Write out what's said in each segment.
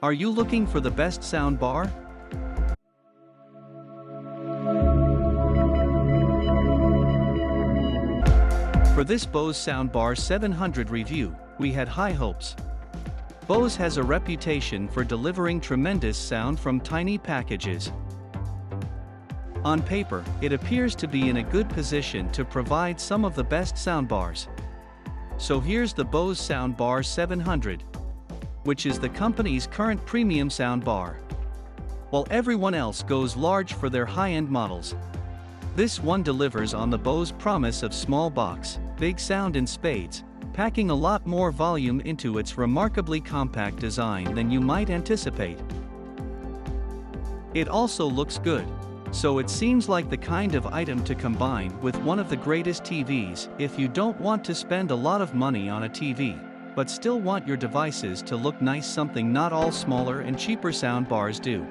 Are you looking for the best soundbar? For this Bose Soundbar 700 review, we had high hopes. Bose has a reputation for delivering tremendous sound from tiny packages. On paper, it appears to be in a good position to provide some of the best soundbars. So here's the Bose Soundbar 700, which is the company's current premium soundbar. While everyone else goes large for their high-end models, this one delivers on the Bose promise of small box, big sound in spades, packing a lot more volume into its remarkably compact design than you might anticipate. It also looks good, so it seems like the kind of item to combine with one of the greatest TVs if you don't want to spend a lot of money on a TV, but still want your devices to look nice, something not all smaller and cheaper soundbars do.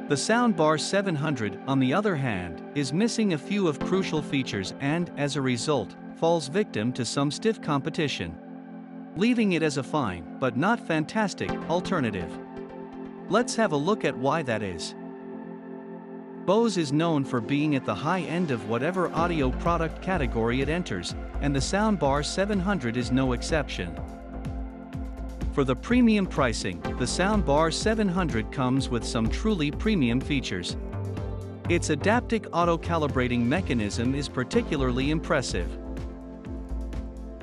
The Soundbar 700, on the other hand, is missing a few of crucial features and, as a result, falls victim to some stiff competition, leaving it as a fine, but not fantastic, alternative. Let's have a look at why that is. Bose is known for being at the high end of whatever audio product category it enters, and the Soundbar 700 is no exception. For the premium pricing, the Soundbar 700 comes with some truly premium features. Its adaptive auto-calibrating mechanism is particularly impressive.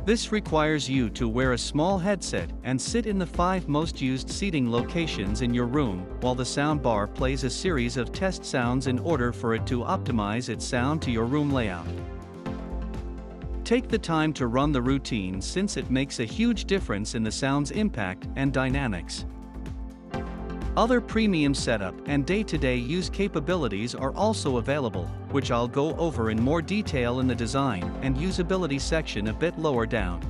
This requires you to wear a small headset and sit in the 5 most used seating locations in your room while the soundbar plays a series of test sounds in order for it to optimize its sound to your room layout. Take the time to run the routine since it makes a huge difference in the sound's impact and dynamics. Other premium setup and day-to-day use capabilities are also available, which I'll go over in more detail in the design and usability section a bit lower down.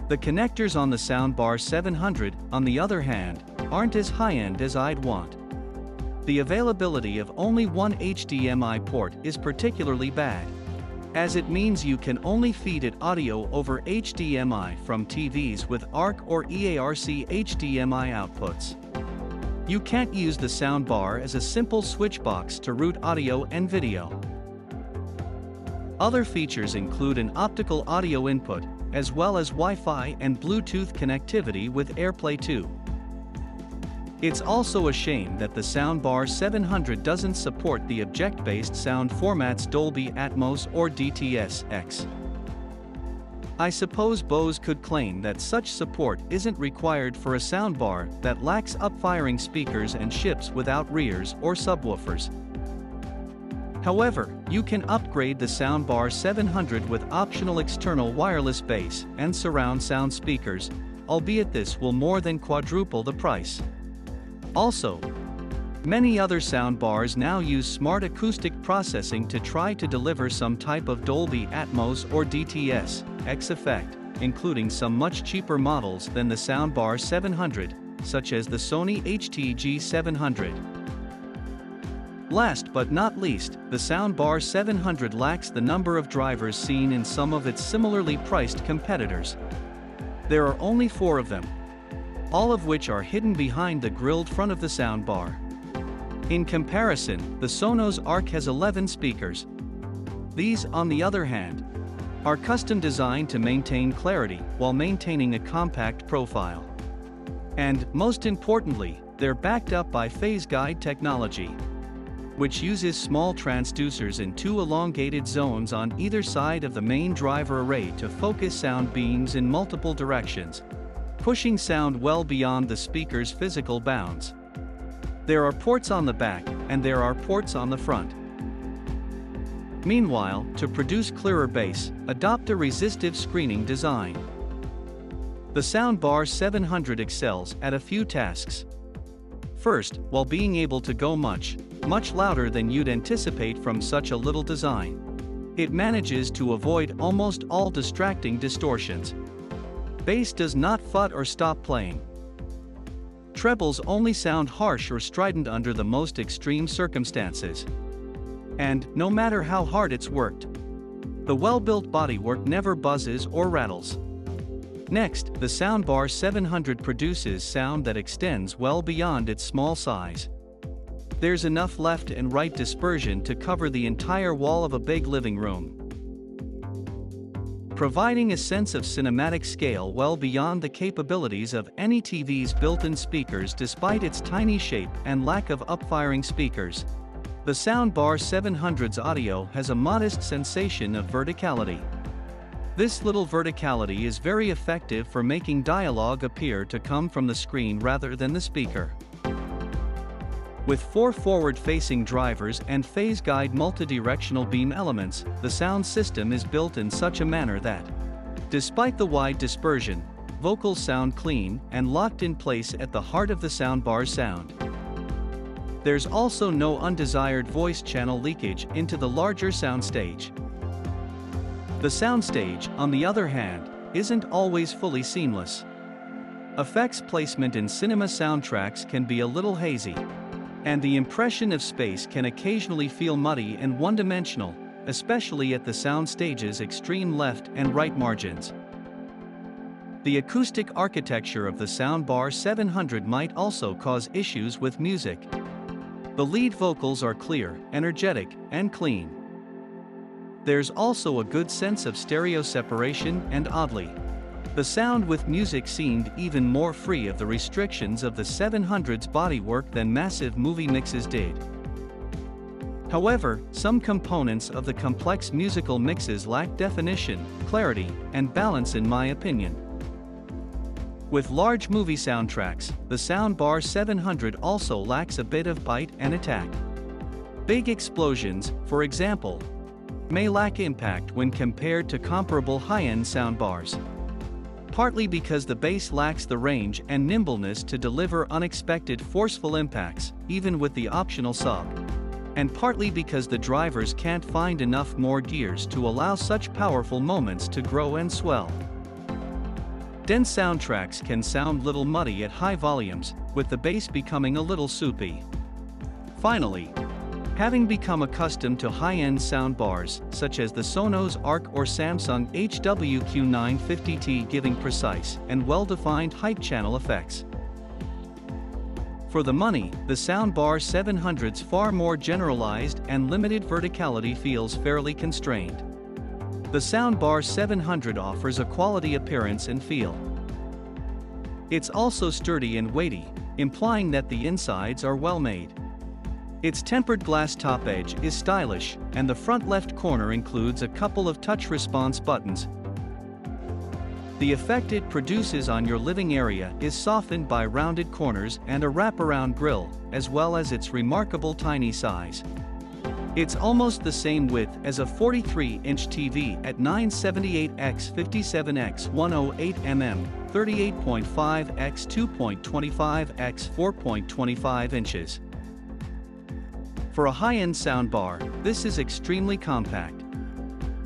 The connectors on the Soundbar 700, on the other hand, aren't as high-end as I'd want. The availability of only one HDMI port is particularly bad, as it means you can only feed it audio over HDMI from TVs with ARC or EARC HDMI outputs. You can't use the soundbar as a simple switch box to route audio and video. Other features include an optical audio input, as well as Wi-Fi and Bluetooth connectivity with AirPlay 2. It's also a shame that the Soundbar 700 doesn't support the object-based sound formats Dolby Atmos or DTS-X. I suppose Bose could claim that such support isn't required for a soundbar that lacks up-firing speakers and ships without rears or subwoofers. However, you can upgrade the Soundbar 700 with optional external wireless bass and surround sound speakers, albeit this will more than quadruple the price. Also, many other soundbars now use smart acoustic processing to try to deliver some type of Dolby Atmos or DTS-X effect, including some much cheaper models than the Soundbar 700, such as the Sony HTG700. Last but not least, the Soundbar 700 lacks the number of drivers seen in some of its similarly priced competitors. There are only 4 of them, all of which are hidden behind the grilled front of the soundbar. In comparison, the Sonos Arc has 11 speakers. These, on the other hand, are custom designed to maintain clarity while maintaining a compact profile. And, most importantly, they're backed up by phase guide technology, which uses small transducers in 2 elongated zones on either side of the main driver array to focus sound beams in multiple directions, pushing sound well beyond the speaker's physical bounds. There are ports on the back, and there are ports on the front. Meanwhile, to produce clearer bass, adopt a resistive screening design. The Soundbar 700 excels at a few tasks. First, while being able to go much louder than you'd anticipate from such a little design, it manages to avoid almost all distracting distortions. Bass does not fut or stop playing. Trebles only sound harsh or strident under the most extreme circumstances. And, no matter how hard it's worked, the well-built bodywork never buzzes or rattles. Next, the Soundbar 700 produces sound that extends well beyond its small size. There's enough left and right dispersion to cover the entire wall of a big living room, providing a sense of cinematic scale well beyond the capabilities of any TV's built-in speakers despite its tiny shape and lack of upfiring speakers. The Soundbar 700's audio has a modest sensation of verticality. This little verticality is very effective for making dialogue appear to come from the screen rather than the speaker. With 4 forward-facing drivers and phase guide multidirectional beam elements, the sound system is built in such a manner that, despite the wide dispersion, vocals sound clean and locked in place at the heart of the soundbar's sound. There's also no undesired voice channel leakage into the larger soundstage. The soundstage, on the other hand, isn't always fully seamless. Effects placement in cinema soundtracks can be a little hazy, and the impression of space can occasionally feel muddy and one-dimensional, especially at the soundstage's extreme left and right margins. The acoustic architecture of the Soundbar 700 might also cause issues with music. The lead vocals are clear, energetic, and clean. There's also a good sense of stereo separation and oddly, the sound with music seemed even more free of the restrictions of the 700's bodywork than massive movie mixes did. However, some components of the complex musical mixes lack definition, clarity, and balance in my opinion. With large movie soundtracks, the Soundbar 700 also lacks a bit of bite and attack. Big explosions, for example, may lack impact when compared to comparable high-end soundbars. Partly because the bass lacks the range and nimbleness to deliver unexpected forceful impacts, even with the optional sub. And partly because the drivers can't find enough more gears to allow such powerful moments to grow and swell. Dense soundtracks can sound little muddy at high volumes, with the bass becoming a little soupy. Finally, having become accustomed to high-end soundbars, such as the Sonos Arc or Samsung HWQ950T giving precise and well-defined height channel effects. For the money, the Soundbar 700's far more generalized and limited verticality feels fairly constrained. The Soundbar 700 offers a quality appearance and feel. It's also sturdy and weighty, implying that the insides are well made. Its tempered glass top edge is stylish, and the front left corner includes a couple of touch response buttons. The effect it produces on your living area is softened by rounded corners and a wraparound grille, as well as its remarkable tiny size. It's almost the same width as a 43-inch TV at 978x57x108mm, 38.5x2.25x4.25 inches. For a high-end soundbar, this is extremely compact.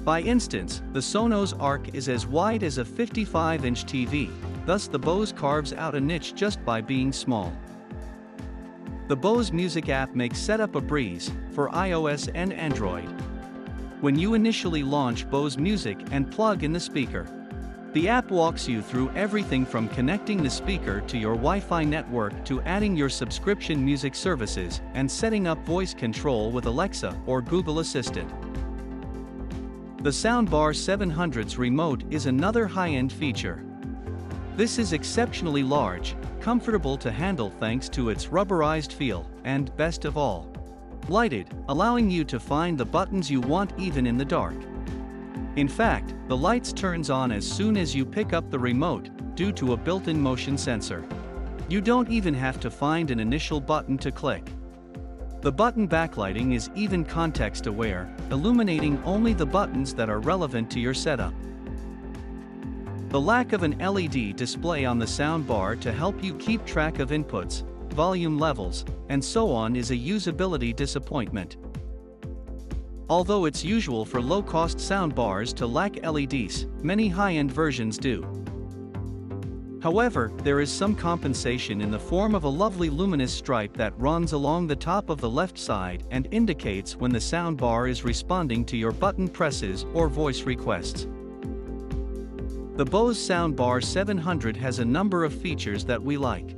By instance, the Sonos Arc is as wide as a 55-inch TV, thus the Bose carves out a niche just by being small. The Bose Music app makes setup a breeze, for iOS and Android. When you initially launch Bose Music and plug in the speaker, the app walks you through everything from connecting the speaker to your Wi-Fi network to adding your subscription music services and setting up voice control with Alexa or Google Assistant. The Soundbar 700's remote is another high-end feature. This is exceptionally large, comfortable to handle thanks to its rubberized feel, and, best of all, lighted, allowing you to find the buttons you want even in the dark. In fact, the lights turns on as soon as you pick up the remote, due to a built-in motion sensor. You don't even have to find an initial button to click. The button backlighting is even context-aware, illuminating only the buttons that are relevant to your setup. The lack of an LED display on the soundbar to help you keep track of inputs, volume levels, and so on is a usability disappointment. Although it's usual for low-cost soundbars to lack LEDs, many high-end versions do. However, there is some compensation in the form of a lovely luminous stripe that runs along the top of the left side and indicates when the soundbar is responding to your button presses or voice requests. The Bose Soundbar 700 has a number of features that we like.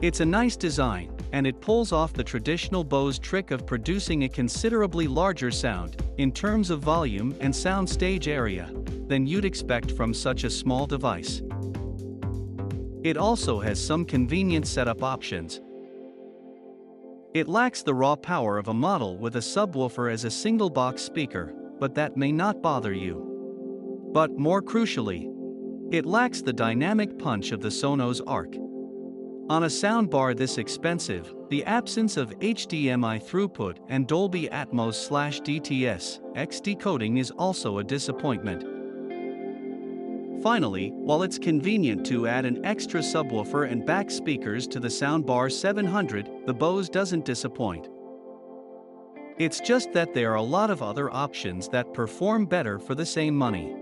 It's a nice design, and it pulls off the traditional Bose trick of producing a considerably larger sound, in terms of volume and soundstage area, than you'd expect from such a small device. It also has some convenient setup options. It lacks the raw power of a model with a subwoofer as a single-box speaker, but that may not bother you. But more crucially, it lacks the dynamic punch of the Sonos Arc. On a soundbar this expensive, the absence of HDMI throughput and Dolby Atmos/DTS/X decoding is also a disappointment. Finally, while it's convenient to add an extra subwoofer and back speakers to the Soundbar 700, the Bose doesn't disappoint. It's just that there are a lot of other options that perform better for the same money.